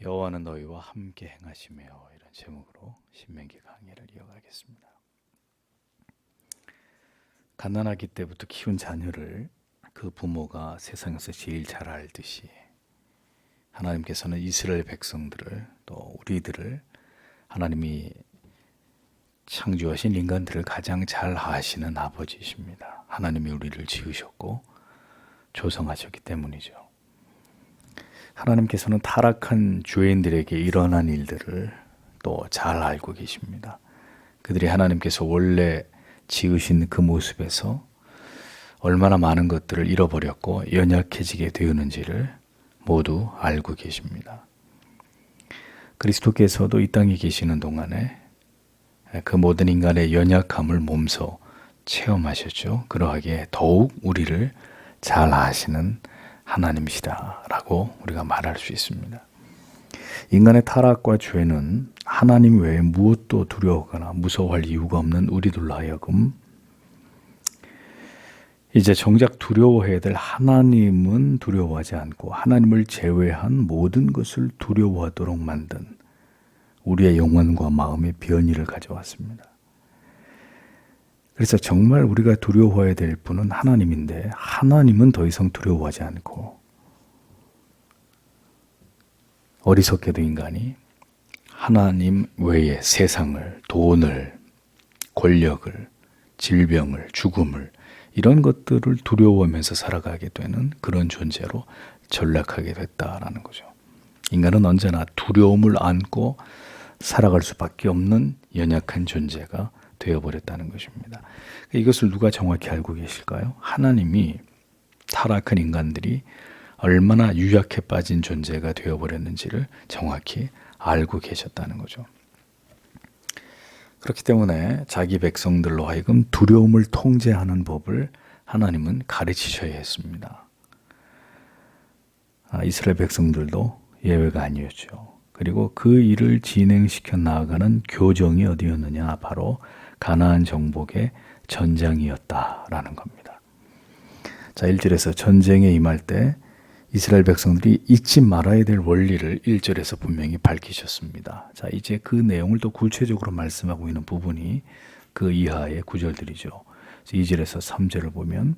여호와는 너희와 함께 행하시며, 이런 제목으로 신명기 강의를 이어가겠습니다. 갓난아기 때부터 키운 자녀를 그 부모가 세상에서 제일 잘 알듯이 하나님께서는 이스라엘 백성들을, 또 우리들을, 하나님이 창조하신 인간들을 가장 잘 아시는 아버지이십니다. 하나님이 우리를 지으셨고 조성하셨기 때문이죠. 하나님께서는 타락한 죄인들에게 일어난 일들을 또 잘 알고 계십니다. 그들이 하나님께서 원래 지으신 그 모습에서 얼마나 많은 것들을 잃어버렸고 연약해지게 되었는지를 모두 알고 계십니다. 그리스도께서도 이 땅에 계시는 동안에 그 모든 인간의 연약함을 몸소 체험하셨죠. 그러하기에 더욱 우리를 잘 아시는 하나님이시다라고 우리가 말할 수 있습니다. 인간의 타락과 죄는 하나님 외에 무엇도 두려워하거나 무서워할 이유가 없는 우리들로 하여금 이제 정작 두려워해야 될 하나님은 두려워하지 않고 하나님을 제외한 모든 것을 두려워하도록 만든 우리의 영혼과 마음의 변이를 가져왔습니다. 그래서 정말 우리가 두려워해야 될 분은 하나님인데, 하나님은 더 이상 두려워하지 않고, 어리석게도 인간이 하나님 외에 세상을, 돈을, 권력을, 질병을, 죽음을, 이런 것들을 두려워하면서 살아가게 되는 그런 존재로 전락하게 됐다라는 거죠. 인간은 언제나 두려움을 안고 살아갈 수밖에 없는 연약한 존재가 되어버렸다는 것입니다. 이것을 누가 정확히 알고 계실까요? 하나님이 타락한 인간들이 얼마나 유약해 빠진 존재가 되어버렸는지를 정확히 알고 계셨다는 거죠. 그렇기 때문에 자기 백성들로 하여금 두려움을 통제하는 법을 하나님은 가르치셔야 했습니다. 이스라엘 백성들도 예외가 아니었죠. 그리고 그 일을 진행시켜 나아가는 교정이 어디였느냐? 바로 가나안 정복의 전장이었다라는 겁니다. 자, 1절에서 전쟁에 임할 때 이스라엘 백성들이 잊지 말아야 될 원리를 1절에서 분명히 밝히셨습니다. 자, 이제 그 내용을 또 구체적으로 말씀하고 있는 부분이 그 이하의 구절들이죠. 2절에서 3절을 보면,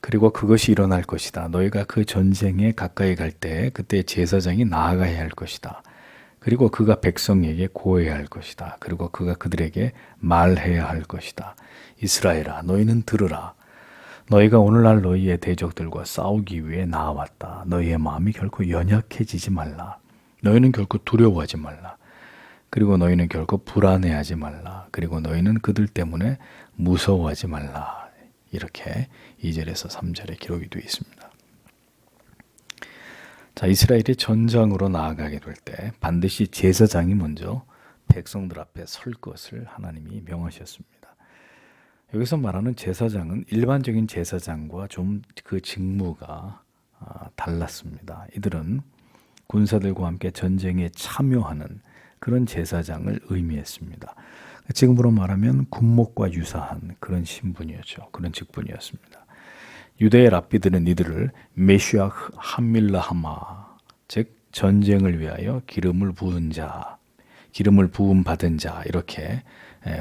그리고 그것이 일어날 것이다. 너희가 그 전쟁에 가까이 갈 때 그때 제사장이 나아가야 할 것이다. 그리고 그가 백성에게 고해야 할 것이다. 그리고 그가 그들에게 말해야 할 것이다. 이스라엘아, 너희는 들으라. 너희가 오늘날 너희의 대적들과 싸우기 위해 나아왔다. 너희의 마음이 결코 연약해지지 말라. 너희는 결코 두려워하지 말라. 그리고 너희는 결코 불안해하지 말라. 그리고 너희는 그들 때문에 무서워하지 말라. 이렇게 2절에서 3절에 기록이 되어 있습니다. 자, 이스라엘이 전장으로 나아가게 될 때 반드시 제사장이 먼저 백성들 앞에 설 것을 하나님이 명하셨습니다. 여기서 말하는 제사장은 일반적인 제사장과 좀 그 직무가 달랐습니다. 이들은 군사들과 함께 전쟁에 참여하는 그런 제사장을 의미했습니다. 지금으로 말하면 군목과 유사한 그런 신분이었죠. 그런 직분이었습니다. 유대의 랍비들은 이들을 메시아흐 함밀라하마, 즉 전쟁을 위하여 기름을 부은 자, 기름을 부음 받은 자, 이렇게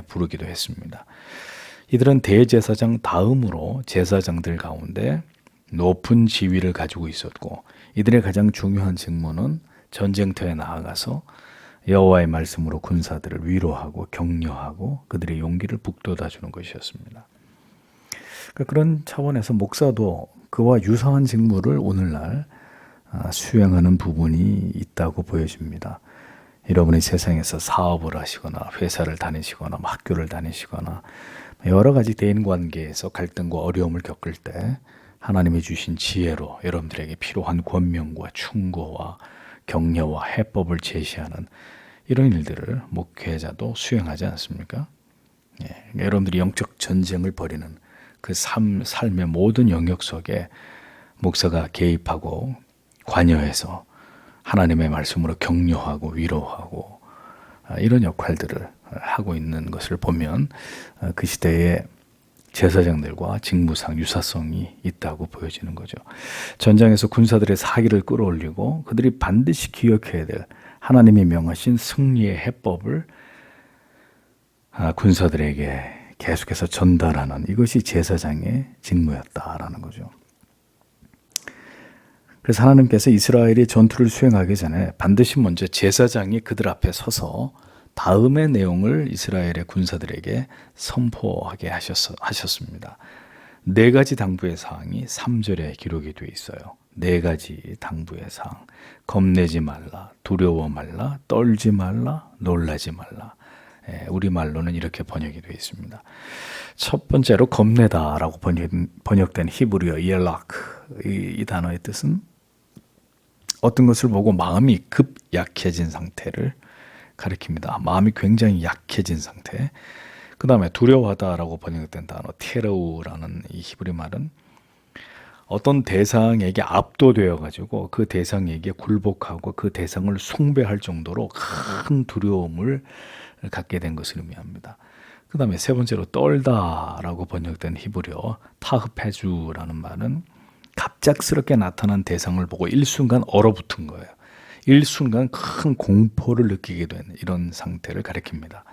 부르기도 했습니다. 이들은 대제사장 다음으로 제사장들 가운데 높은 지위를 가지고 있었고, 이들의 가장 중요한 직무는 전쟁터에 나아가서 여호와의 말씀으로 군사들을 위로하고 격려하고 그들의 용기를 북돋아주는 것이었습니다. 그런 차원에서 목사도 그와 유사한 직무를 오늘날 수행하는 부분이 있다고 보여집니다. 여러분이 세상에서 사업을 하시거나 회사를 다니시거나 학교를 다니시거나 여러 가지 대인관계에서 갈등과 어려움을 겪을 때 하나님이 주신 지혜로 여러분들에게 필요한 권명과 충고와 격려와 해법을 제시하는 이런 일들을 목회자도 수행하지 않습니까? 여러분들이 영적 전쟁을 벌이는 그 삶의 모든 영역 속에 목사가 개입하고 관여해서 하나님의 말씀으로 격려하고 위로하고 이런 역할들을 하고 있는 것을 보면 그 시대에 제사장들과 직무상 유사성이 있다고 보여지는 거죠. 전장에서 군사들의 사기를 끌어올리고 그들이 반드시 기억해야 될 하나님이 명하신 승리의 해법을 군사들에게 계속해서 전달하는 이것이 제사장의 직무였다라는 거죠. 그래서 하나님께서 이스라엘이 전투를 수행하기 전에 반드시 먼저 제사장이 그들 앞에 서서 다음의 내용을 이스라엘의 군사들에게 선포하게 하셨습니다. 4가지 당부의 사항이 3절에 기록이 되어 있어요. 4가지 당부의 사항. 겁내지 말라, 두려워 말라, 떨지 말라, 놀라지 말라. 우리말로는 이렇게 번역이 되어 있습니다. 첫 번째로 겁내다라고 번역된 히브리어 이엘라크, 이 단어의 뜻은 어떤 것을 보고 마음이 급 약해진 상태를 가리킵니다. 마음이 굉장히 약해진 상태. 그 다음에 두려워하다라고 번역된 단어 테러우라는 이 히브리 말은 어떤 대상에게 압도되어 가지고 그 대상에게 굴복하고 그 대상을 숭배할 정도로 큰 두려움을 갖게 된 것을 의미합니다. 그 다음에 세 번째로 떨다라고 번역된 히브리어 타흐페주라는 말은 갑작스럽게 나타난 대상을 보고 일순간 얼어붙은 거예요. 일순간 큰 공포를 느끼게 된 이런 상태를 가리킵니다.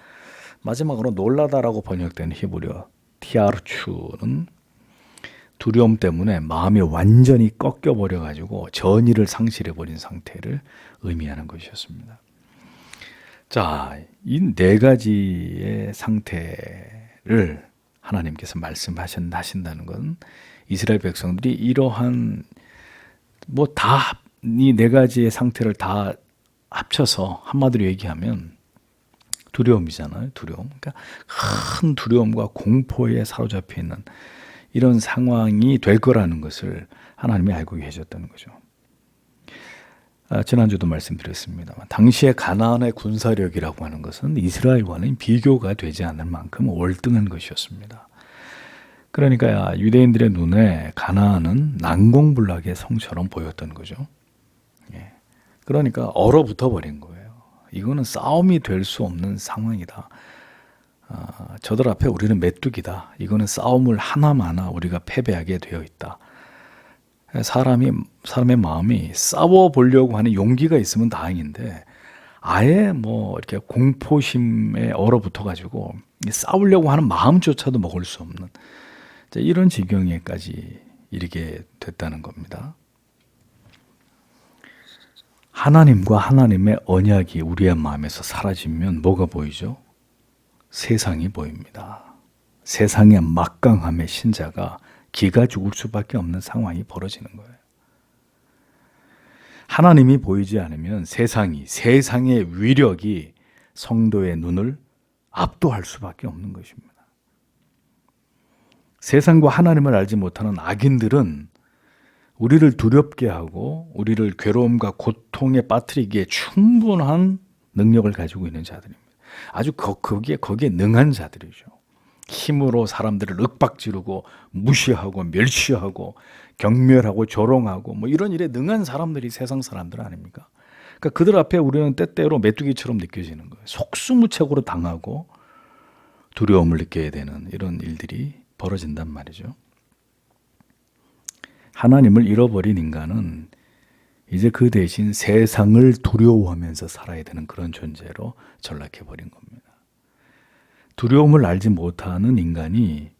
마지막으로 놀라다라고 번역된 히브리어 티아르추는 두려움 때문에 마음이 완전히 꺾여버려 가지고 전의를 상실해버린 상태를 의미하는 것이었습니다. 자, 이 4가지의 상태를 하나님께서 말씀하신다는 건 이스라엘 백성들이 이러한 이 4가지의 상태를 다 합쳐서 한마디로 얘기하면 두려움이잖아요. 두려움. 그러니까 큰 두려움과 공포에 사로잡혀 있는 이런 상황이 될 거라는 것을 하나님이 알고 계셨다는 거죠. 지난주도 말씀드렸습니다만 당시의 가나안의 군사력이라고 하는 것은 이스라엘과는 비교가 되지 않을 만큼 월등한 것이었습니다. 그러니까 유대인들의 눈에 가나안은 난공불락의 성처럼 보였던 거죠. 그러니까 얼어붙어 버린 거예요. 이거는 싸움이 될 수 없는 상황이다. 저들 앞에 우리는 메뚜기다. 이거는 싸움을 하나마나 우리가 패배하게 되어 있다. 사람의 마음이 싸워 보려고 하는 용기가 있으면 다행인데 아예 이렇게 공포심에 얼어붙어 가지고 싸우려고 하는 마음조차도 먹을 수 없는 이런 지경에까지 이르게 됐다는 겁니다. 하나님과 하나님의 언약이 우리의 마음에서 사라지면 뭐가 보이죠? 세상이 보입니다. 세상의 막강함의 신자가 기가 죽을 수밖에 없는 상황이 벌어지는 거예요. 하나님이 보이지 않으면 세상의 위력이 성도의 눈을 압도할 수밖에 없는 것입니다. 세상과 하나님을 알지 못하는 악인들은 우리를 두렵게 하고 우리를 괴로움과 고통에 빠뜨리기에 충분한 능력을 가지고 있는 자들입니다. 아주 거기에 능한 자들이죠. 힘으로 사람들을 윽박지르고 무시하고 멸시하고 경멸하고 조롱하고 이런 일에 능한 사람들이 세상 사람들 아닙니까? 그러니까 그들 앞에 우리는 때때로 메뚜기처럼 느껴지는 거예요. 속수무책으로 당하고 두려움을 느껴야 되는 이런 일들이 벌어진단 말이죠. 하나님을 잃어버린 인간은 이제 그 대신 세상을 두려워하면서 살아야 되는 그런 존재로 전락해버린 겁니다. 두려움을 알지 못하는 인간이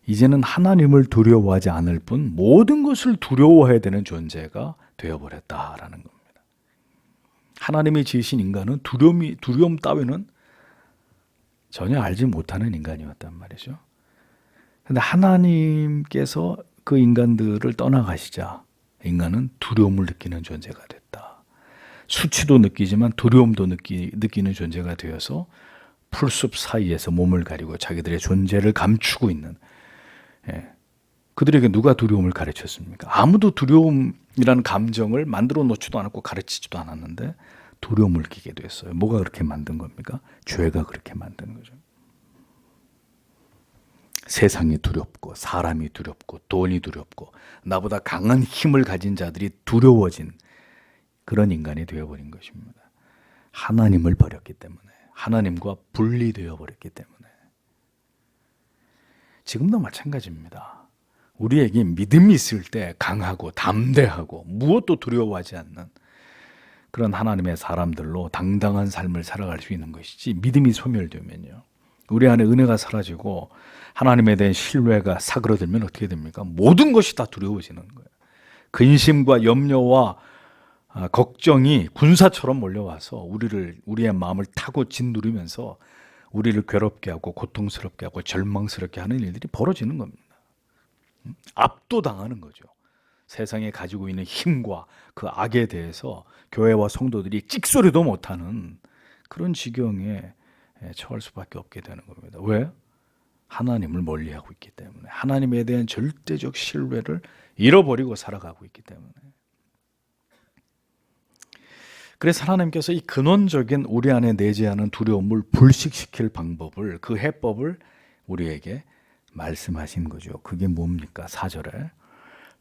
이제는 하나님을 두려워하지 않을 뿐 모든 것을 두려워해야 되는 존재가 되어버렸다라는 겁니다. 하나님이 지으신 인간은 두려움 따위는 전혀 알지 못하는 인간이었단 말이죠. 그런데 하나님께서 그 인간들을 떠나가시자 인간은 두려움을 느끼는 존재가 됐다. 수치도 느끼지만 두려움도 느끼는 존재가 되어서 풀숲 사이에서 몸을 가리고 자기들의 존재를 감추고 있는 그들에게 누가 두려움을 가르쳤습니까? 아무도 두려움이라는 감정을 만들어 놓지도 않았고 가르치지도 않았는데 두려움을 느끼게 됐어요. 뭐가 그렇게 만든 겁니까? 죄가 그렇게 만든 거죠. 세상이 두렵고 사람이 두렵고 돈이 두렵고 나보다 강한 힘을 가진 자들이 두려워진 그런 인간이 되어버린 것입니다. 하나님을 버렸기 때문에 하나님과 분리되어 버렸기 때문에 지금도 마찬가지입니다. 우리에게 믿음이 있을 때 강하고 담대하고 무엇도 두려워하지 않는 그런 하나님의 사람들로 당당한 삶을 살아갈 수 있는 것이지, 믿음이 소멸되면요, 우리 안에 은혜가 사라지고 하나님에 대한 신뢰가 사그러들면 어떻게 됩니까? 모든 것이 다 두려워지는 거예요. 근심과 염려와 걱정이 군사처럼 몰려와서 우리의 마음을 타고 짓누르면서 우리를 괴롭게 하고 고통스럽게 하고 절망스럽게 하는 일들이 벌어지는 겁니다. 압도당하는 거죠. 세상에 가지고 있는 힘과 그 악에 대해서 교회와 성도들이 찍소리도 못하는 그런 지경에 처할 수밖에 없게 되는 겁니다. 왜? 하나님을 멀리하고 있기 때문에, 하나님에 대한 절대적 신뢰를 잃어버리고 살아가고 있기 때문에. 그래서 하나님께서 이 근원적인 우리 안에 내재하는 두려움을 불식시킬 방법을, 그 해법을 우리에게 말씀하신 거죠. 그게 뭡니까? 4절에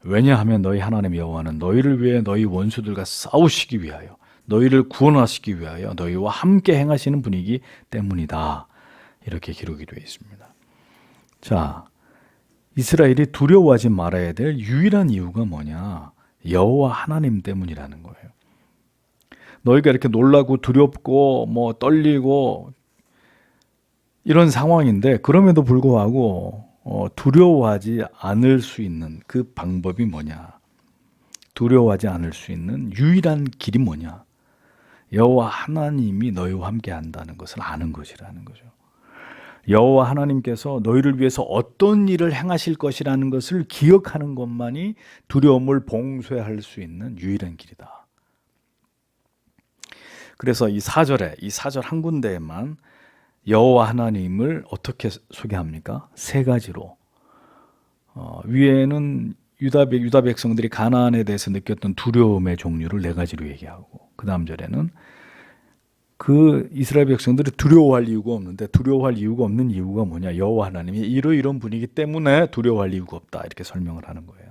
왜냐하면 너희 하나님 여호와는 너희를 위해 너희 원수들과 싸우시기 위하여, 너희를 구원하시기 위하여 너희와 함께 행하시는 분이기 때문이다. 이렇게 기록이 되어 있습니다. 자, 이스라엘이 두려워하지 말아야 될 유일한 이유가 뭐냐? 여호와 하나님 때문이라는 거예요. 너희가 이렇게 놀라고 두렵고 떨리고 이런 상황인데, 그럼에도 불구하고 두려워하지 않을 수 있는 그 방법이 뭐냐? 두려워하지 않을 수 있는 유일한 길이 뭐냐? 여호와 하나님이 너희와 함께 한다는 것을 아는 것이라는 거죠. 여호와 하나님께서 너희를 위해서 어떤 일을 행하실 것이라는 것을 기억하는 것만이 두려움을 봉쇄할 수 있는 유일한 길이다. 그래서 이 4절에, 이 4절 한 군데에만 여호와 하나님을 어떻게 소개합니까? 세 가지로. 위에는 유다 백성들이 가나안에 대해서 느꼈던 두려움의 종류를 네 가지로 얘기하고, 그 다음 절에는 그 이스라엘 백성들이 두려워할 이유가 없는데, 두려워할 이유가 없는 이유가 뭐냐? 여호와 하나님이 이런 분이기 때문에 두려워할 이유가 없다. 이렇게 설명을 하는 거예요.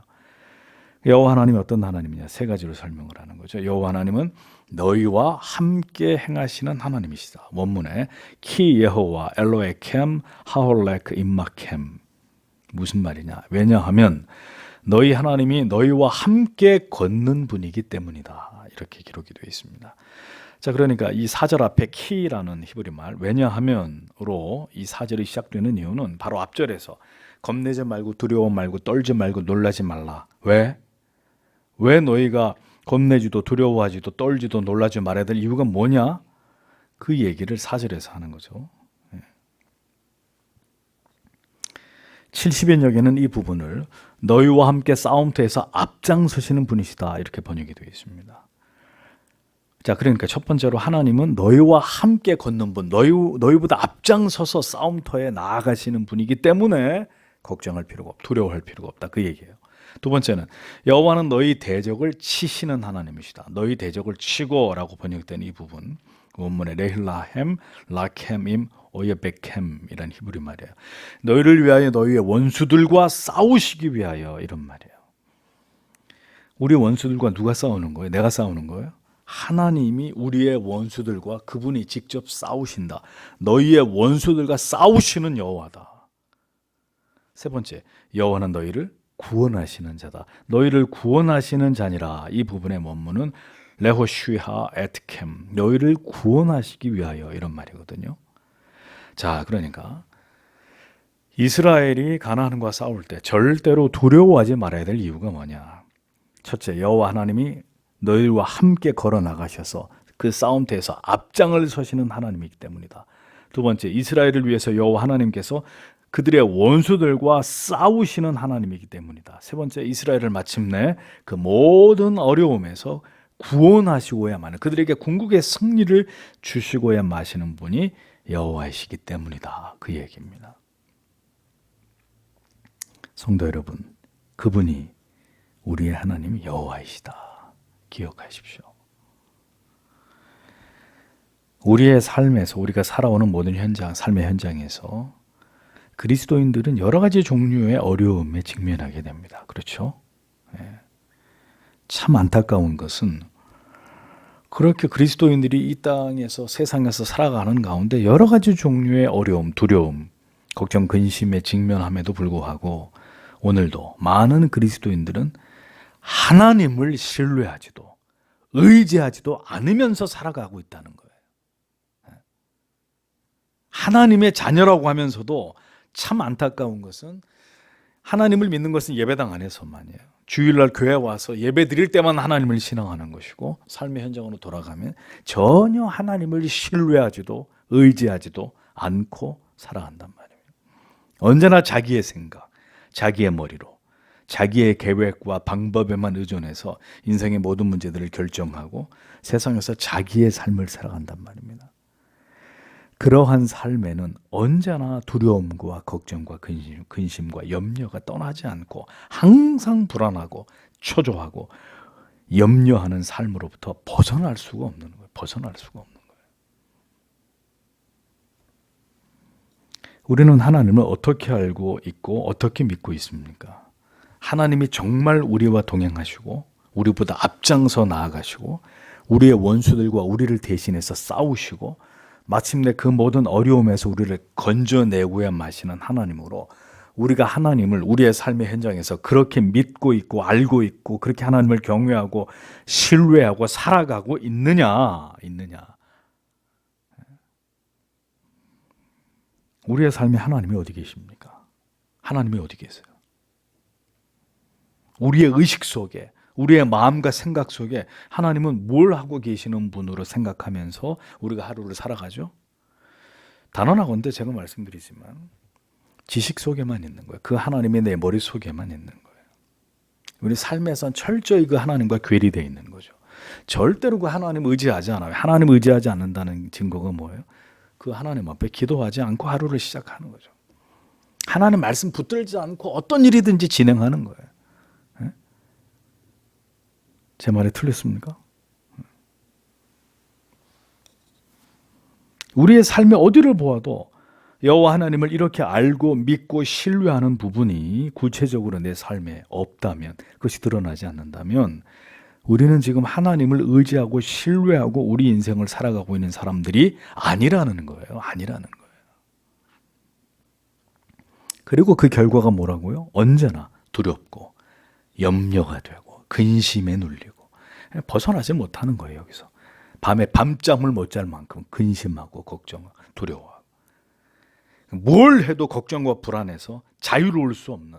여호와 하나님이 어떤 하나님이냐? 세 가지로 설명을 하는 거죠. 여호와 하나님은 너희와 함께 행하시는 하나님이시다. 원문에 키 여호와 엘로에켐 하홀렉 임마켐. 무슨 말이냐? 왜냐하면 너희 하나님이 너희와 함께 걷는 분이기 때문이다. 이렇게 기록이 되어 있습니다. 자, 그러니까 이 4절 앞에 키라는 히브리 말, 왜냐하면으로 이 4절이 시작되는 이유는 바로 앞절에서 겁내지 말고 두려워 말고 떨지 말고 놀라지 말라. 왜 너희가 겁내지도 두려워하지도 떨지도 놀라지 말아야 될 이유가 뭐냐? 그 얘기를 4절에서 하는 거죠. 70연역에는 이 부분을 너희와 함께 싸움터에서 앞장서시는 분이시다. 이렇게 번역이 되어 있습니다. 자, 그러니까 첫 번째로 하나님은 너희와 함께 걷는 분, 너희보다 앞장서서 싸움터에 나아가시는 분이기 때문에 걱정할 필요가 없다, 두려워할 필요가 없다. 그 얘기예요. 두 번째는 여호와는 너희 대적을 치시는 하나님이시다. 너희 대적을 치고라고 번역된 이 부분, 원문에 레힐라햄, 라켐임, 오예베켐이라는 히브리 말이에요. 너희를 위하여 너희의 원수들과 싸우시기 위하여, 이런 말이에요. 우리 원수들과 누가 싸우는 거예요? 내가 싸우는 거예요? 하나님이 우리의 원수들과 그분이 직접 싸우신다. 너희의 원수들과 싸우시는 여호와다. 세 번째, 여호와는 너희를 구원하시는 자다. 너희를 구원하시는 자니라. 이 부분의 원문은 레호슈하 에트켐, 너희를 구원하시기 위하여, 이런 말이거든요. 자, 그러니까 이스라엘이 가나안과 싸울 때 절대로 두려워하지 말아야 될 이유가 뭐냐? 첫째, 여호와 하나님이 너희와 함께 걸어 나가셔서 그 싸움터에서 앞장을 서시는 하나님이기 때문이다. 두 번째, 이스라엘을 위해서 여호와 하나님께서 그들의 원수들과 싸우시는 하나님이기 때문이다. 세 번째, 이스라엘을 마침내 그 모든 어려움에서 구원하시고야만, 그들에게 궁극의 승리를 주시고야 마시는 분이 여호와이시기 때문이다. 그 얘기입니다. 성도 여러분, 그분이 우리의 하나님 여호와이시다. 기억하십시오. 우리의 삶에서, 우리가 살아오는 모든 삶의 현장에서 그리스도인들은 여러 가지 종류의 어려움에 직면하게 됩니다. 그렇죠? 참 안타까운 것은 그렇게 그리스도인들이 이 땅에서, 세상에서 살아가는 가운데 여러 가지 종류의 어려움, 두려움, 걱정 근심에 직면함에도 불구하고 오늘도 많은 그리스도인들은 하나님을 신뢰하지도 의지하지도 않으면서 살아가고 있다는 거예요. 하나님의 자녀라고 하면서도 참 안타까운 것은 하나님을 믿는 것은 예배당 안에서만이에요. 주일날 교회 와서 예배 드릴 때만 하나님을 신앙하는 것이고 삶의 현장으로 돌아가면 전혀 하나님을 신뢰하지도 의지하지도 않고 살아간단 말이에요. 언제나 자기의 생각, 자기의 머리로 자기의 계획과 방법에만 의존해서 인생의 모든 문제들을 결정하고 세상에서 자기의 삶을 살아간단 말입니다. 그러한 삶에는 언제나 두려움과 걱정과 근심과 염려가 떠나지 않고 항상 불안하고 초조하고 염려하는 삶으로부터 벗어날 수가 없는 거예요. 벗어날 수가 없는 거예요. 우리는 하나님을 어떻게 알고 있고 어떻게 믿고 있습니까? 하나님이 정말 우리와 동행하시고 우리보다 앞장서 나아가시고 우리의 원수들과 우리를 대신해서 싸우시고 마침내 그 모든 어려움에서 우리를 건져내고야 마시는 하나님으로 우리가 하나님을 우리의 삶의 현장에서 그렇게 믿고 있고 알고 있고 그렇게 하나님을 경외하고 신뢰하고 살아가고 있느냐? 우리의 삶에 하나님이 어디 계십니까? 하나님이 어디 계세요? 우리의 의식 속에 우리의 마음과 생각 속에 하나님은 뭘 하고 계시는 분으로 생각하면서 우리가 하루를 살아가죠? 단언하건대 제가 말씀드리지만 지식 속에만 있는 거예요. 그 하나님이 내 머릿속에만 있는 거예요. 우리 삶에선 철저히 그 하나님과 괴리되어 있는 거죠. 절대로 그 하나님 의지하지 않아요. 하나님 의지하지 않는다는 증거가 뭐예요? 그 하나님 앞에 기도하지 않고 하루를 시작하는 거죠. 하나님 말씀 붙들지 않고 어떤 일이든지 진행하는 거예요. 제 말이 틀렸습니까? 우리의 삶의 어디를 보아도 여호와 하나님을 이렇게 알고 믿고 신뢰하는 부분이 구체적으로 내 삶에 없다면, 그것이 드러나지 않는다면 우리는 지금 하나님을 의지하고 신뢰하고 우리 인생을 살아가고 있는 사람들이 아니라는 거예요. 그리고 그 결과가 뭐라고요? 언제나 두렵고 염려가 되고 근심에 눌리고 벗어나지 못하는 거예요. 여기서 밤에 밤잠을 못 잘 만큼 근심하고 걱정하고 두려워하고 뭘 해도 걱정과 불안해서 자유로울 수 없는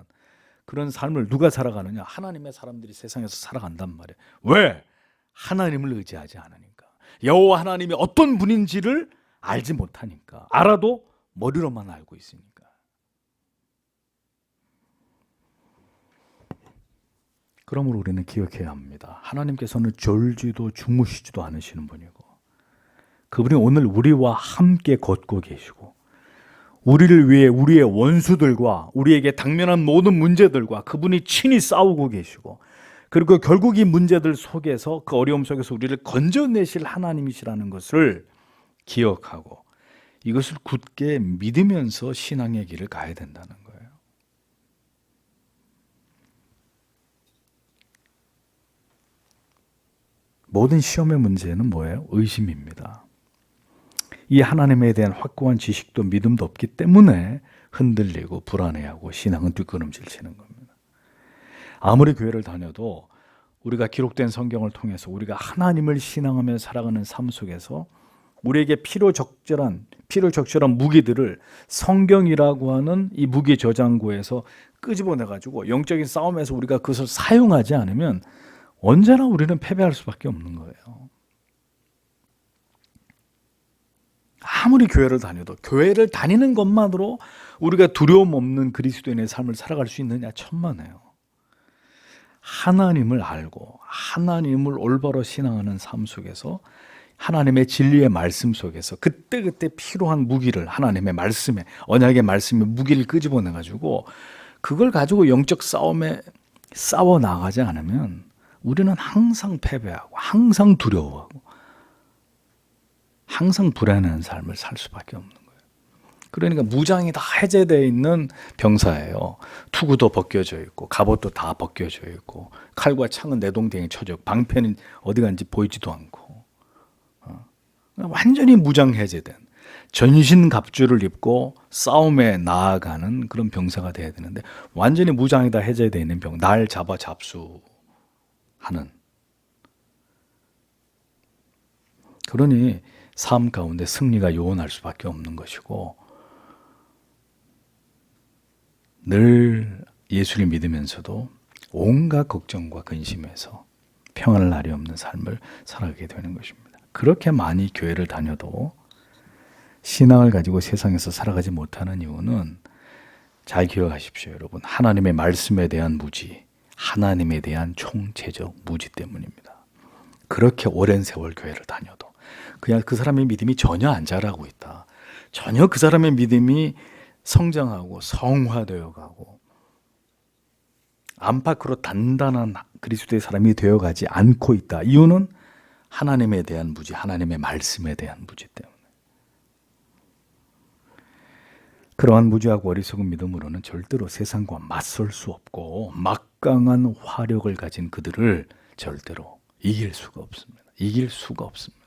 그런 삶을 누가 살아가느냐? 하나님의 사람들이 세상에서 살아간단 말이에요. 왜? 하나님을 의지하지 않으니까. 여호와 하나님이 어떤 분인지를 알지 못하니까. 알아도 머리로만 알고 있으니까. 그러므로 우리는 기억해야 합니다. 하나님께서는 졸지도 주무시지도 않으시는 분이고 그분이 오늘 우리와 함께 걷고 계시고 우리를 위해 우리의 원수들과 우리에게 당면한 모든 문제들과 그분이 친히 싸우고 계시고 그리고 결국 이 문제들 속에서 그 어려움 속에서 우리를 건져내실 하나님이시라는 것을 기억하고 이것을 굳게 믿으면서 신앙의 길을 가야 된다는 거예요. 모든 시험의 문제는 뭐예요? 의심입니다. 이 하나님에 대한 확고한 지식도 믿음도 없기 때문에 흔들리고 불안해하고 신앙은 뒷걸음질 치는 겁니다. 아무리 교회를 다녀도 우리가 기록된 성경을 통해서 우리가 하나님을 신앙하며 살아가는 삶 속에서 우리에게 필요적절한 무기들을 성경이라고 하는 이 무기 저장고에서 끄집어내가지고 영적인 싸움에서 우리가 그것을 사용하지 않으면 언제나 우리는 패배할 수밖에 없는 거예요. 아무리 교회를 다녀도 교회를 다니는 것만으로 우리가 두려움 없는 그리스도인의 삶을 살아갈 수 있느냐 천만에요. 하나님을 알고 하나님을 올바로 신앙하는 삶 속에서 하나님의 진리의 말씀 속에서 그때그때 필요한 무기를 하나님의 말씀에 언약의 말씀에 무기를 끄집어내가지고 그걸 가지고 영적 싸움에 싸워 나가지 않으면 우리는 항상 패배하고 항상 두려워하고 항상 불안한 삶을 살 수밖에 없는 거예요. 그러니까 무장이 다 해제되어 있는 병사예요. 투구도 벗겨져 있고 갑옷도 다 벗겨져 있고 칼과 창은 내동댕이 쳐져 있고 방패는 어디 간지 보이지도 않고 완전히 무장 해제된 전신갑주를 입고 싸움에 나아가는 그런 병사가 돼야 되는데 완전히 무장이 다 해제되어 있는 병, 날 잡아 잡수하는. 그러니 삶 가운데 승리가 요원할 수밖에 없는 것이고, 늘 예수를 믿으면서도 온갖 걱정과 근심에서 평안을 날이 없는 삶을 살아가게 되는 것입니다. 그렇게 많이 교회를 다녀도 신앙을 가지고 세상에서 살아가지 못하는 이유는, 잘 기억하십시오 여러분, 하나님의 말씀에 대한 무지, 하나님에 대한 총체적 무지 때문입니다. 그렇게 오랜 세월 교회를 다녀도 그냥 그 사람의 믿음이 전혀 안 자라고 있다, 전혀 그 사람의 믿음이 성장하고 성화되어 가고 안팎으로 단단한 그리스도의 사람이 되어가지 않고 있다. 이유는 하나님에 대한 무지, 하나님의 말씀에 대한 무지 때문에. 그러한 무지하고 어리석은 믿음으로는 절대로 세상과 맞설 수 없고 막강한 화력을 가진 그들을 절대로 이길 수가 없습니다. 이길 수가 없습니다.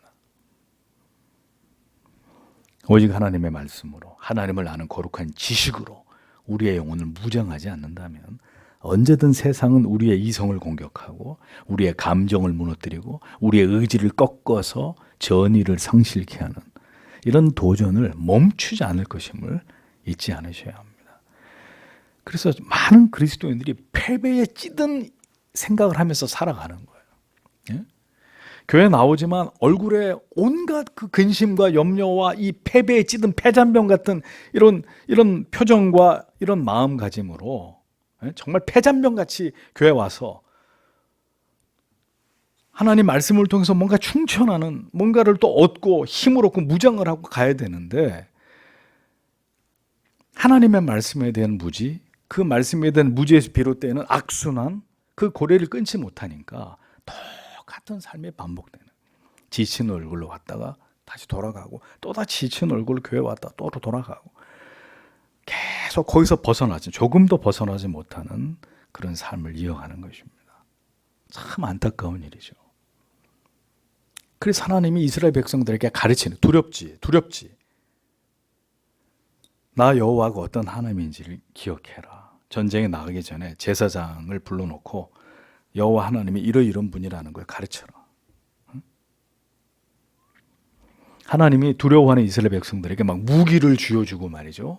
오직 하나님의 말씀으로, 하나님을 아는 거룩한 지식으로 우리의 영혼을 무장하지 않는다면 언제든 세상은 우리의 이성을 공격하고 우리의 감정을 무너뜨리고 우리의 의지를 꺾어서 전의를 상실케 하는 이런 도전을 멈추지 않을 것임을 잊지 않으셔야 합니다. 그래서 많은 그리스도인들이 패배에 찌든 생각을 하면서 살아가는 거예요. 예? 교회 나오지만 얼굴에 온갖 그 근심과 염려와 이 패배에 찌든 패잔병 같은 이런 표정과 이런 마음가짐으로, 정말 패잔병같이 교회 와서 하나님 말씀을 통해서 뭔가 충천하는, 뭔가를 또 얻고 힘을 얻고 무장을 하고 가야 되는데, 하나님의 말씀에 대한 무지, 그 말씀에 대한 무지에서 비롯되는 악순환, 그 고리를 끊지 못하니까 똑같은 삶이 반복되는, 지친 얼굴로 왔다가 다시 돌아가고 또다시 지친 얼굴로 교회 왔다 또 돌아가고, 계속 거기서 벗어나지, 조금도 벗어나지 못하는 그런 삶을 이어가는 것입니다. 참 안타까운 일이죠. 그래서 하나님이 이스라엘 백성들에게 가르치는, 두렵지 나 여호와가 어떤 하나님인지를 기억해라. 전쟁에 나가기 전에 제사장을 불러놓고 여호와 하나님이 이런 분이라는 걸 가르쳐라. 하나님이 두려워하는 이스라엘 백성들에게 막 무기를 쥐어주고 말이죠,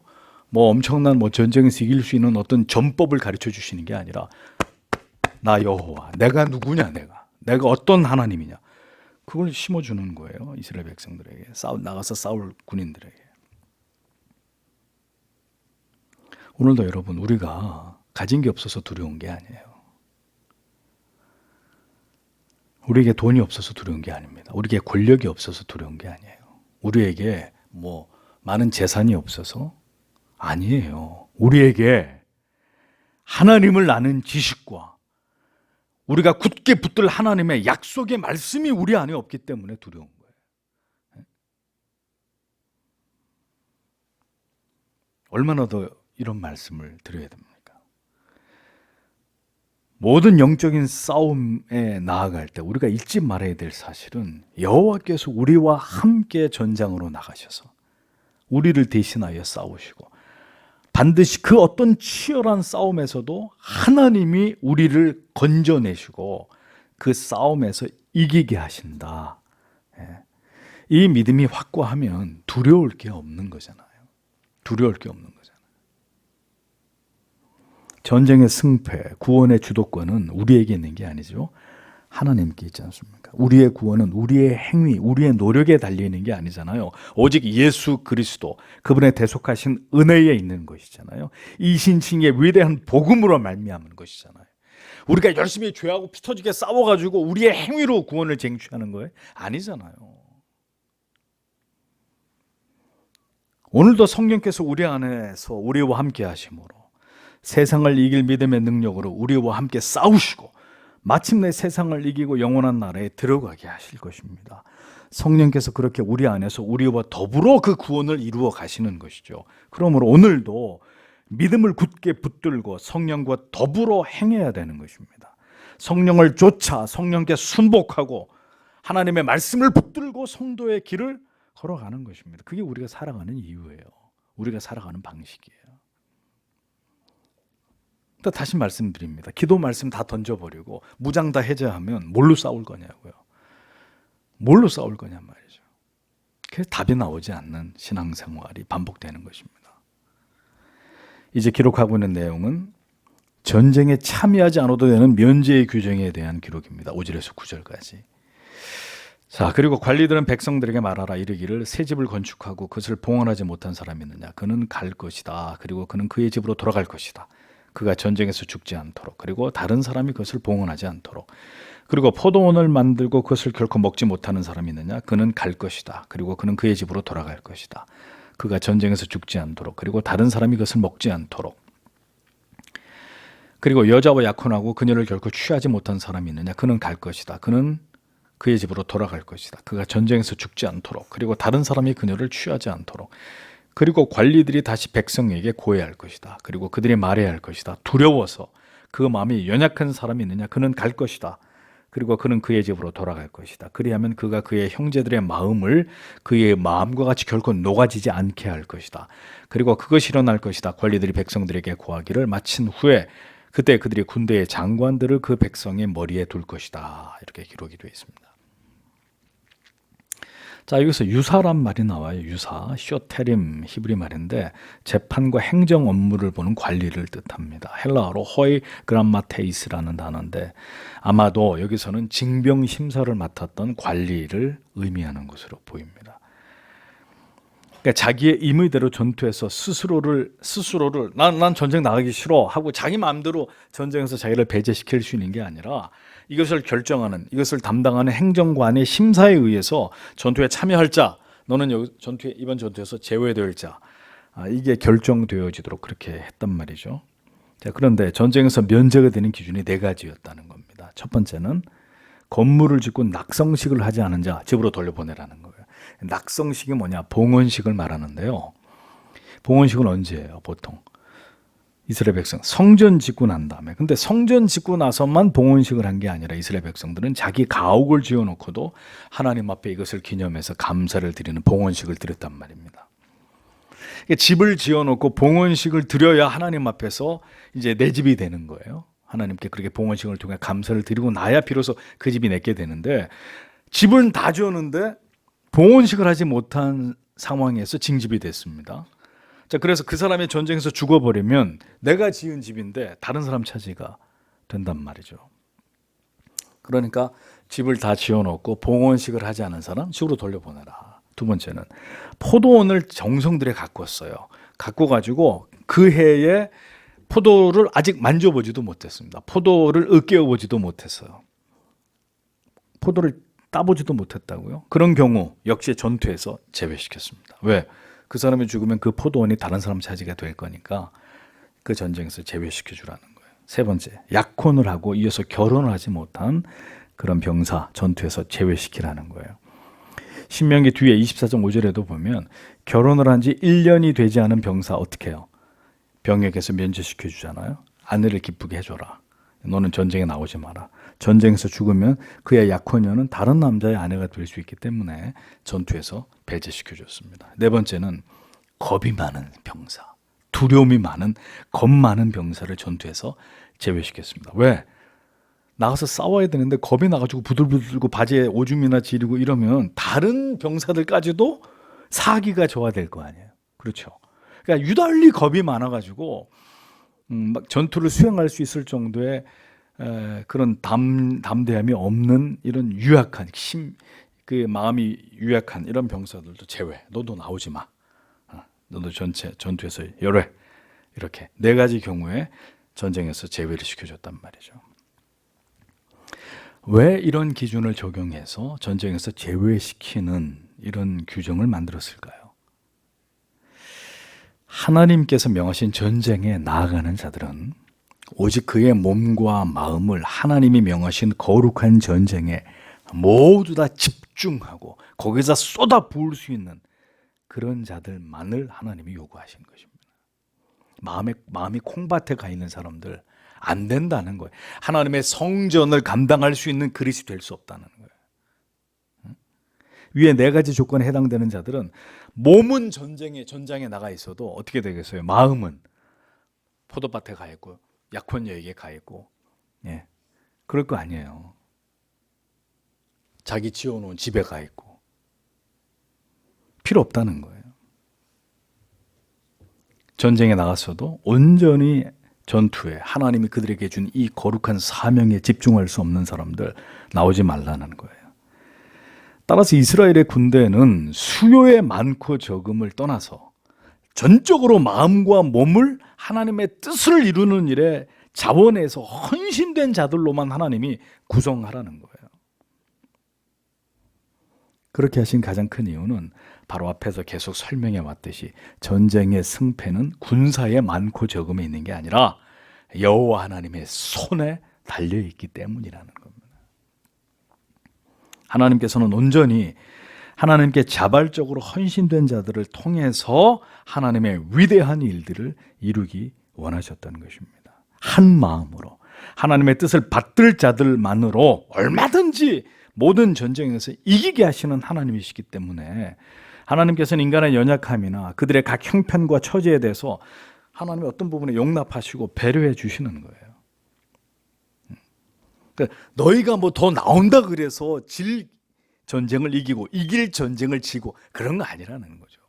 뭐 엄청난 전쟁에서 이길 수 있는 어떤 전법을 가르쳐 주시는 게 아니라, 나 여호와, 내가 누구냐, 내가 어떤 하나님이냐, 그걸 심어주는 거예요. 이스라엘 백성들에게, 나가서 싸울 군인들에게. 오늘도 여러분, 우리가 가진 게 없어서 두려운 게 아니에요. 우리에게 돈이 없어서 두려운 게 아닙니다. 우리에게 권력이 없어서 두려운 게 아니에요. 우리에게 뭐 많은 재산이 없어서 아니에요. 우리에게 하나님을 아는 지식과 우리가 굳게 붙들 하나님의 약속의 말씀이 우리 안에 없기 때문에 두려운 거예요. 얼마나 더 이런 말씀을 드려야 됩니까? 모든 영적인 싸움에 나아갈 때 우리가 잊지 말아야 될 사실은, 여호와께서 우리와 함께 전장으로 나가셔서 우리를 대신하여 싸우시고, 반드시 그 어떤 치열한 싸움에서도 하나님이 우리를 건져내시고 그 싸움에서 이기게 하신다. 이 믿음이 확고하면 두려울 게 없는 거잖아요. 두려울 게 없는 거잖아요. 전쟁의 승패, 구원의 주도권은 우리에게 있는 게 아니죠. 하나님께 있지 않습니까? 우리의 구원은 우리의 행위, 우리의 노력에 달려있는 게 아니잖아요. 오직 예수 그리스도, 그분의 대속하신 은혜에 있는 것이잖아요. 이신칭의 위대한 복음으로 말미암은 것이잖아요. 우리가 열심히 죄하고 피 터지게 싸워가지고 우리의 행위로 구원을 쟁취하는 거예요? 아니잖아요. 오늘도 성령께서 우리 안에서 우리와 함께 하심으로 세상을 이길 믿음의 능력으로 우리와 함께 싸우시고 마침내 세상을 이기고 영원한 나라에 들어가게 하실 것입니다. 성령께서 그렇게 우리 안에서 우리와 더불어 그 구원을 이루어 가시는 것이죠. 그러므로 오늘도 믿음을 굳게 붙들고 성령과 더불어 행해야 되는 것입니다. 성령을 쫓아 성령께 순복하고 하나님의 말씀을 붙들고 성도의 길을 걸어가는 것입니다. 그게 우리가 살아가는 이유예요. 우리가 살아가는 방식이에요. 또 다시 말씀드립니다. 기도 말씀 다 던져버리고 무장 다 해제하면 뭘로 싸울 거냐고요. 뭘로 싸울 거냔 말이죠. 그래서 답이 나오지 않는 신앙생활이 반복되는 것입니다. 이제 기록하고 있는 내용은 전쟁에 참여하지 않아도 되는 면제의 규정에 대한 기록입니다. 5절에서 9절까지. 자, 그리고 관리들은 백성들에게 말하라 이르기를 새 집을 건축하고 그것을 봉헌하지 못한 사람이 있느냐. 그는 갈 것이다. 그리고 그는 그의 집으로 돌아갈 것이다. 그가 전쟁에서 죽지 않도록, 그리고 다른 사람이 그것을 봉헌하지 않도록. 그리고 포도원을 만들고 그것을 결코 먹지 못하는 사람이 있느냐. 그는 갈 것이다. 그리고 그는 그의 집으로 돌아갈 것이다. 그가 전쟁에서 죽지 않도록, 그리고 다른 사람이 그것을 먹지 않도록. 그리고 여자와 약혼하고 그녀를 결코 취하지 못한 사람이 있느냐. 그는 갈 것이다. 그는 그의 집으로 돌아갈 것이다. 그가 전쟁에서 죽지 않도록, 그리고 다른 사람이 그녀를 취하지 않도록. 그리고 관리들이 다시 백성에게 고해할 것이다. 그리고 그들이 말해야 할 것이다. 두려워서 그 마음이 연약한 사람이 있느냐. 그는 갈 것이다. 그리고 그는 그의 집으로 돌아갈 것이다. 그리하면 그가 그의 형제들의 마음을 그의 마음과 같이 결코 녹아지지 않게 할 것이다. 그리고 그것이 일어날 것이다. 관리들이 백성들에게 고하기를 마친 후에 그때 그들이 군대의 장관들을 그 백성의 머리에 둘 것이다. 이렇게 기록이 되어 있습니다. 자, 여기서 유사란 말이 나와요. 유사, 쇼테림 히브리 말인데 재판과 행정 업무를 보는 관리를 뜻합니다. 헬라어로 호이 그람마테이스라는 단어인데 아마도 여기서는 징병 심사를 맡았던 관리를 의미하는 것으로 보입니다. 그러니까 자기의 임의대로 전투에서 스스로를 난 전쟁 나가기 싫어 하고 자기 마음대로 전쟁에서 자기를 배제시킬 수 있는 게 아니라 이것을 결정하는, 이것을 담당하는 행정관의 심사에 의해서 전투에 참여할 자, 너는 이번 전투에서 제외될 자, 이게 결정되어지도록 그렇게 했단 말이죠. 자, 그런데 전쟁에서 면제가 되는 기준이 4가지였다는 겁니다. 첫 번째는 건물을 짓고 낙성식을 하지 않은 자 집으로 돌려보내라는 거예요. 낙성식이 뭐냐? 봉헌식을 말하는데요. 봉헌식은 언제 해요? 보통 이스라엘 백성 성전 짓고 난 다음에. 근데 성전 짓고 나서만 봉헌식을 한 게 아니라 이스라엘 백성들은 자기 가옥을 지어놓고도 하나님 앞에 이것을 기념해서 감사를 드리는 봉헌식을 드렸단 말입니다. 집을 지어놓고 봉헌식을 드려야 하나님 앞에서 이제 내 집이 되는 거예요. 하나님께 그렇게 봉헌식을 통해 감사를 드리고 나야 비로소 그 집이 내게 되는데 집은 다 지었는데 봉헌식을 하지 못한 상황에서 징집이 됐습니다. 자, 그래서 그 사람이 전쟁에서 죽어버리면 내가 지은 집인데 다른 사람 차지가 된단 말이죠. 그러니까 집을 다 지어놓고 봉헌식을 하지 않은 사람 집으로 돌려보내라. 두 번째는 포도원을 정성들에 가꿨어요. 갖고 가지고 그 해에 포도를 아직 만져보지도 못했습니다. 포도를 으깨어보지도 못했어요. 포도를 따보지도 못했다고요? 그런 경우 역시 전투에서 제외시켰습니다. 왜? 그 사람이 죽으면 그 포도원이 다른 사람 차지가 될 거니까 그 전쟁에서 제외시켜 주라는 거예요. 세 번째, 약혼을 하고 이어서 결혼을 하지 못한 그런 병사 전투에서 제외시키라는 거예요. 신명기 뒤에 24장 5절에도 보면 결혼을 한 지 1년이 되지 않은 병사 어떻게 해요? 병역에서 면제시켜 주잖아요. 아내를 기쁘게 해줘라. 너는 전쟁에 나오지 마라. 전쟁에서 죽으면 그의 약혼녀는 다른 남자의 아내가 될 수 있기 때문에 전투에서 배제시켜 줬습니다. 네 번째는 겁이 많은 병사, 두려움이 많은, 겁 많은 병사를 전투에서 제외시켰습니다. 왜? 나가서 싸워야 되는데 겁이 나가지고 부들부들 들고 바지에 오줌이나 지르고 이러면 다른 병사들까지도 사기가 저하될 거 아니에요. 그렇죠? 그러니까 유달리 겁이 많아가지고 막 전투를 수행할 수 있을 정도의 그런 담대함이 없는 이런 유약한 그 마음이 유약한 이런 병사들도 제외. 너도 나오지 마. 너도 전투에서 열외. 이렇게 4가지 경우에 전쟁에서 제외를 시켜줬단 말이죠. 왜 이런 기준을 적용해서 전쟁에서 제외시키는 이런 규정을 만들었을까요? 하나님께서 명하신 전쟁에 나아가는 자들은 오직 그의 몸과 마음을 하나님이 명하신 거룩한 전쟁에 모두 다 집중하고 거기서 쏟아 부을 수 있는 그런 자들만을 하나님이 요구하신 것입니다. 마음이 콩밭에 가 있는 사람들 안 된다는 거예요. 하나님의 성전을 감당할 수 있는 그릇이 될 수 없다는 거예요. 위에 네 가지 조건에 해당되는 자들은 몸은 전장에 나가 있어도 어떻게 되겠어요? 마음은 포도밭에 가 있고 약혼녀에게 가 있고, 예, 그럴 거 아니에요. 자기 지어놓은 집에 가 있고 필요 없다는 거예요. 전쟁에 나갔어도 온전히 전투에 하나님이 그들에게 준 이 거룩한 사명에 집중할 수 없는 사람들 나오지 말라는 거예요. 따라서 이스라엘의 군대는 수요의 많고 적음을 떠나서 전적으로 마음과 몸을 하나님의 뜻을 이루는 일에 자원해서 헌신된 자들로만 하나님이 구성하라는 거예요. 그렇게 하신 가장 큰 이유는 바로 앞에서 계속 설명해 왔듯이 전쟁의 승패는 군사의 많고 적음에 있는 게 아니라 여호와 하나님의 손에 달려 있기 때문이라는 겁니다. 하나님께서는 온전히 하나님께 자발적으로 헌신된 자들을 통해서 하나님의 위대한 일들을 이루기 원하셨다는 것입니다. 한 마음으로 하나님의 뜻을 받들 자들만으로 얼마든지 모든 전쟁에서 이기게 하시는 하나님이시기 때문에 하나님께서는 인간의 연약함이나 그들의 각 형편과 처지에 대해서 하나님의 어떤 부분에 용납하시고 배려해 주시는 거예요. 그러니까 너희가 뭐 더 나온다 그래서 질 전쟁을 이기고 이길 전쟁을 지고 그런 거 아니라는 거죠.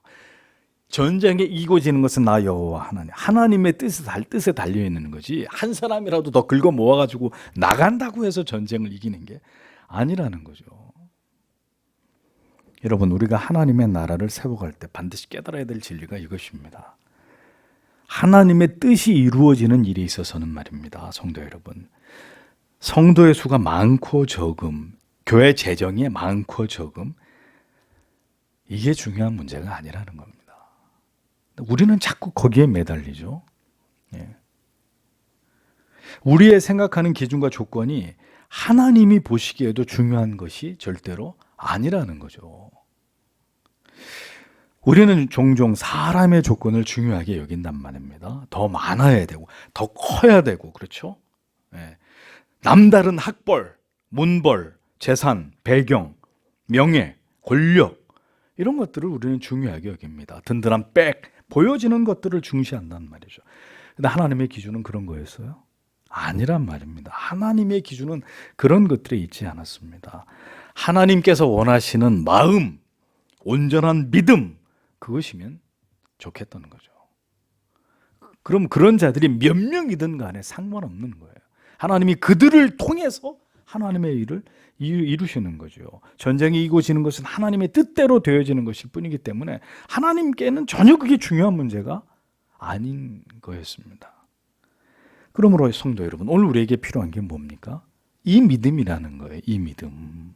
전쟁에 이기고 지는 것은 나 여호와 하나님의 뜻에 달려 있는 거지, 한 사람이라도 더 긁어 모아가지고 나간다고 해서 전쟁을 이기는 게 아니라는 거죠. 여러분, 우리가 하나님의 나라를 세워갈 때 반드시 깨달아야 될 진리가 이것입니다. 하나님의 뜻이 이루어지는 일에 있어서는 말입니다. 성도 여러분, 성도의 수가 많고 적음, 교회 재정이 많고 적음, 이게 중요한 문제가 아니라는 겁니다. 우리는 자꾸 거기에 매달리죠. 예. 우리의 생각하는 기준과 조건이 하나님이 보시기에도 중요한 것이 절대로 아니라는 거죠. 우리는 종종 사람의 조건을 중요하게 여긴단 말입니다. 더 많아야 되고 더 커야 되고, 그렇죠? 예. 남다른 학벌, 문벌, 재산, 배경, 명예, 권력, 이런 것들을 우리는 중요하게 여깁니다. 든든한 백, 보여지는 것들을 중시한단 말이죠. 근데 하나님의 기준은 그런 거였어요? 아니란 말입니다. 하나님의 기준은 그런 것들에 있지 않았습니다. 하나님께서 원하시는 마음, 온전한 믿음, 그것이면 좋겠다는 거죠. 그럼 그런 자들이 몇 명이든 간에 상관없는 거예요. 하나님이 그들을 통해서 하나님의 일을 이루시는 거죠. 전쟁이 이기지는 것은 하나님의 뜻대로 되어지는 것일 뿐이기 때문에 하나님께는 전혀 그게 중요한 문제가 아닌 거였습니다. 그러므로 성도 여러분, 오늘 우리에게 필요한 게 뭡니까? 이 믿음이라는 거예요. 이 믿음.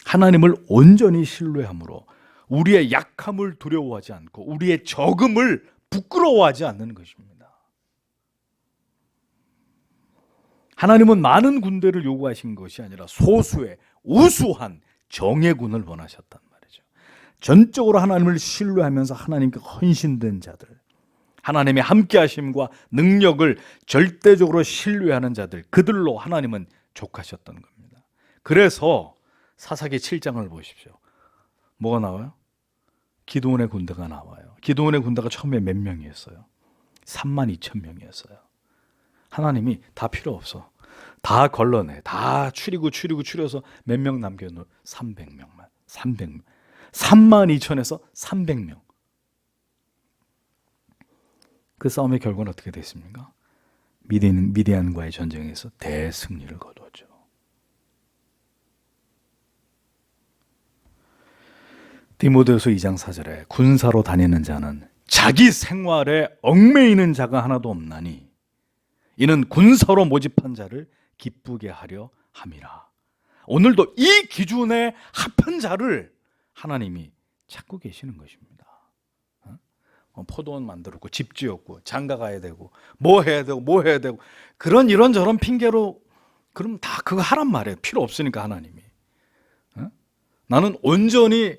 하나님을 온전히 신뢰함으로 우리의 약함을 두려워하지 않고 우리의 적음을 부끄러워하지 않는 것입니다. 하나님은 많은 군대를 요구하신 것이 아니라 소수의 우수한 정예군을 원하셨단 말이죠. 전적으로 하나님을 신뢰하면서 하나님께 헌신된 자들, 하나님의 함께하심과 능력을 절대적으로 신뢰하는 자들, 그들로 하나님은 족하셨던 겁니다. 그래서 사사기 7장을 보십시오. 뭐가 나와요? 기드온의 군대가 나와요. 기드온의 군대가 처음에 몇 명이었어요? 32,000명이었어요. 하나님이 다 필요 없어, 다 걸러내, 다 추려서 몇 명 남겨놓을? 300명만. 32,000에서 300명. 그 싸움의 결과는 어떻게 됐습니까? 미디안과의 전쟁에서 대승리를 거두었죠. 디모데후서 2장 4절에 군사로 다니는 자는 자기 생활에 얽매이는 자가 하나도 없나니 이는 군사로 모집한 자를 기쁘게 하려 함이라. 오늘도 이 기준에 합한 자를 하나님이 찾고 계시는 것입니다. 포도원 만들었고 집 지었고 장가 가야 되고 뭐 해야 되고 그런 이런저런 핑계로 그럼 다 그거 하란 말이에요. 필요 없으니까 하나님이. 나는 온전히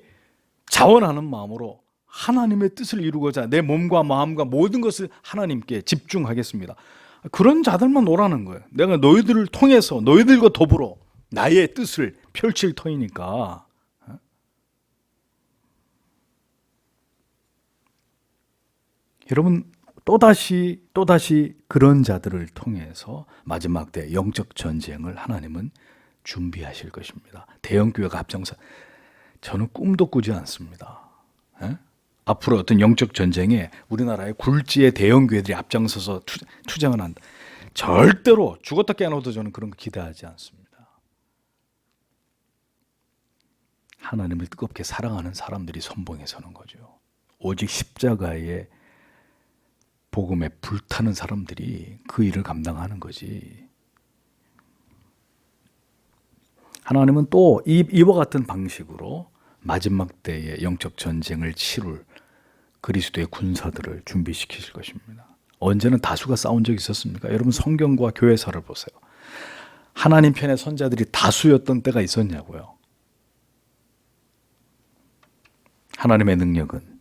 자원하는 마음으로 하나님의 뜻을 이루고자 내 몸과 마음과 모든 것을 하나님께 집중하겠습니다. 그런 자들만 오라는 거예요. 내가 너희들을 통해서 너희들과 더불어 나의 뜻을 펼칠 터이니까. 여러분, 또다시 그런 자들을 통해서 마지막 때 영적 전쟁을 하나님은 준비하실 것입니다. 대형교회가 앞장서, 저는 꿈도 꾸지 않습니다. 앞으로 어떤 영적 전쟁에 우리나라의 굴지의 대형교회들이 앞장서서 투쟁을 한다. 절대로 죽었다 깨어나도 저는 그런 거 기대하지 않습니다. 하나님을 뜨겁게 사랑하는 사람들이 선봉에 서는 거죠. 오직 십자가의 복음에 불타는 사람들이 그 일을 감당하는 거지. 하나님은 또 이와 같은 방식으로 마지막 때의 영적 전쟁을 치룰 그리스도의 군사들을 준비시키실 것입니다. 언제는 다수가 싸운 적이 있었습니까? 여러분, 성경과 교회사를 보세요. 하나님 편의 선자들이 다수였던 때가 있었냐고요. 하나님의 능력은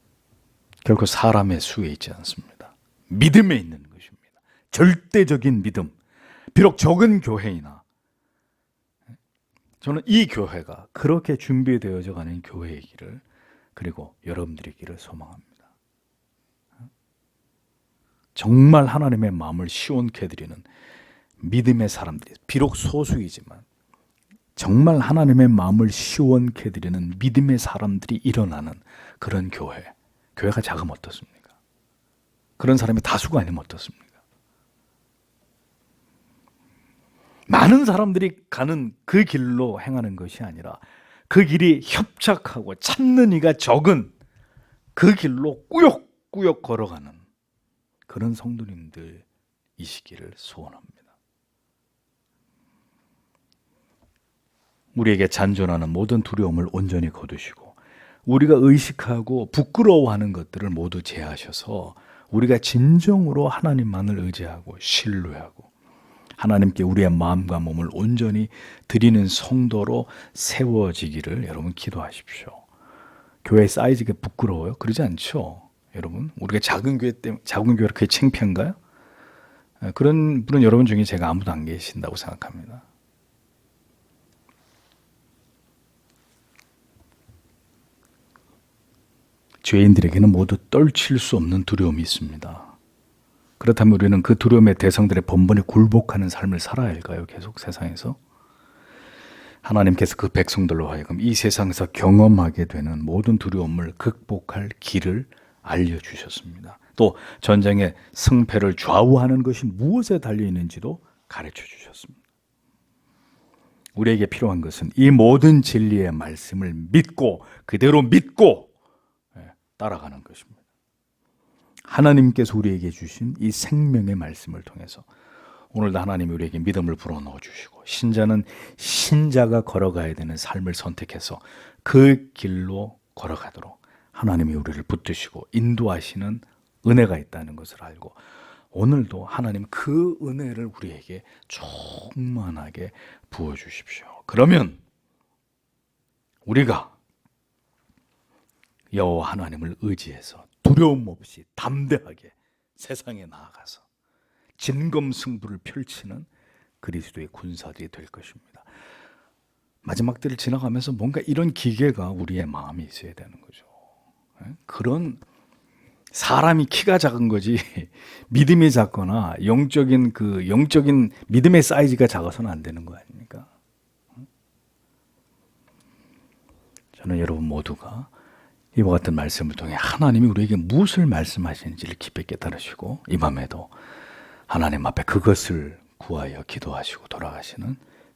결코 사람의 수에 있지 않습니다. 믿음에 있는 것입니다. 절대적인 믿음. 비록 적은 교회이나 저는 이 교회가 그렇게 준비되어져 가는 교회이기를, 그리고 여러분들이기를 소망합니다. 정말 하나님의 마음을 시원케 해드리는 믿음의 사람들이, 비록 소수이지만 정말 하나님의 마음을 시원케 해드리는 믿음의 사람들이 일어나는 그런 교회가 작으면 어떻습니까? 그런 사람이 다수가 아니면 어떻습니까? 많은 사람들이 가는 그 길로 행하는 것이 아니라 그 길이 협착하고 찾는 이가 적은 그 길로 꾸역꾸역 걸어가는 그런 성도님들이시기를 소원합니다. 우리에게 잔존하는 모든 두려움을 온전히 거두시고 우리가 의식하고 부끄러워하는 것들을 모두 제하셔서 우리가 진정으로 하나님만을 의지하고 신뢰하고 하나님께 우리의 마음과 몸을 온전히 드리는 성도로 세워지기를 여러분 기도하십시오. 교회 사이즈가 부끄러워요? 그러지 않죠. 여러분, 우리가 작은 교회라 그렇게 창피한가요? 그런 분은 여러분 중에 제가 아무도 안 계신다고 생각합니다. 죄인들에게는 모두 떨칠 수 없는 두려움이 있습니다. 그렇다면 우리는 그 두려움의 대상들의 번번이 굴복하는 삶을 살아야 할까요? 계속 세상에서? 하나님께서 그 백성들로 하여금 이 세상에서 경험하게 되는 모든 두려움을 극복할 길을 알려주셨습니다. 또 전쟁의 승패를 좌우하는 것이 무엇에 달려있는지도 가르쳐 주셨습니다. 우리에게 필요한 것은 이 모든 진리의 말씀을 믿고 그대로 믿고 따라가는 것입니다. 하나님께서 우리에게 주신 이 생명의 말씀을 통해서 오늘도 하나님이 우리에게 믿음을 불어넣어 주시고 신자는 신자가 걸어가야 되는 삶을 선택해서 그 길로 걸어가도록 하나님이 우리를 붙드시고 인도하시는 은혜가 있다는 것을 알고 오늘도 하나님 그 은혜를 우리에게 충만하게 부어주십시오. 그러면 우리가 여호와 하나님을 의지해서 두려움 없이 담대하게 세상에 나아가서 진검승부를 펼치는 그리스도의 군사들이 될 것입니다. 마지막 때를 지나가면서 뭔가 이런 기계가 우리의 마음에 있어야 되는 거죠. 그런 사람이 키가 작은 거지 믿음이 작거나 영적인 믿음의 사이즈가 작아서는 안 되는 거 아닙니까? 저는 여러분 모두가 이와 같은 말씀을 통해 하나님이 우리에게 무엇을 말씀하시는지를 깊이 깨달으시고 이 밤에도 하나님 앞에 그것을 구하여 기도하시고 돌아가시는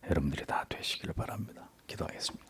여러분들이 다 되시기를 바랍니다. 기도하겠습니다.